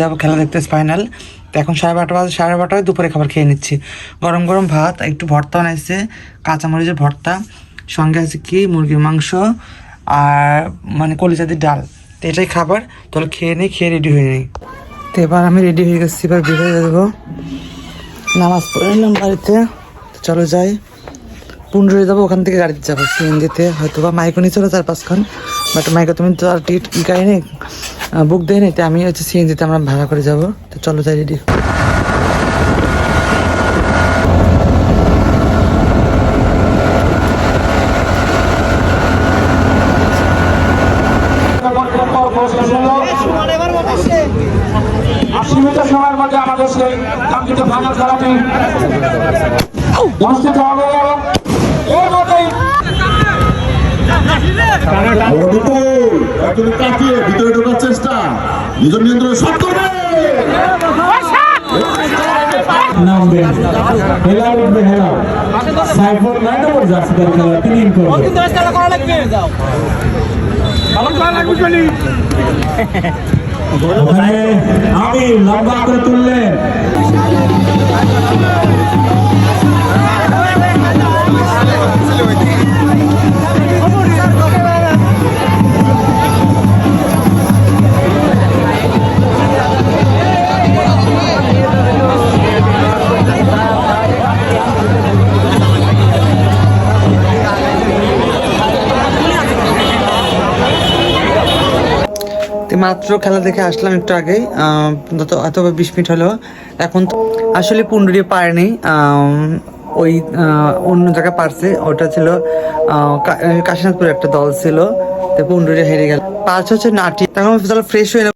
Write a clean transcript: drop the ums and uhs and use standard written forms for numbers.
যাবো খেলা দেখতে ফাইনাল। তো এখন 12:30 বাজে, 12:30 দুপুরে খাবার খেয়ে নিচ্ছি। গরম গরম ভাত, একটু ভর্তা বানাইছে, কাঁচামরিচের ভর্তা, সঙ্গে আছে কি মুরগির মাংস আর মানে কলিজা দিয়ে ডাল। তো এটাই খাবার। তাহলে খেয়ে নিই, খেয়ে রেডি হয়ে নিই। তো এবার আমি রেডি হয়ে গেছি, এবার বের হয়ে যাবো। নামাজ পড়ে নিলাম বাড়িতে। চলো যাই, পুনরুই যাবো, ওখান থেকে গাড়িতে যাবো সিএনজিতে, হয়তো বা মাইকও নিয়ে চলো 4-5 বাট মাইকে তুমি তো আর টিকিট গাড়ি নেই, বুক দেয় নি। তো আমি হচ্ছে সিএনজিতে আমরা ভাড়া করে যাবো। তো চলো যাই, রেডি। সময়ের মধ্যে আমাদের সেই কাঙ্ক্ষিত ফাইনাল খেলাটি অনুষ্ঠিত হবে এবং এর মধ্যেই ভিতরে ঢোকার চেষ্টা, নিজের নিয়ন্ত্রণে শট করবে, আমি লম্বা করে তুললেন। মাত্র খেলা দেখে আসলাম একটু আগেই, হয়তো 20 মিনিট হলো। এখন আসলে পুন্ডুরি পারেনি, ওই অন্য জায়গায় পারছে। ওটা ছিল কাশীনাথপুর একটা দল ছিল, তো পুন্ডুরি হেরে গেল। 5 হচ্ছে নাটি। তখন ফ্রেশ হয়ে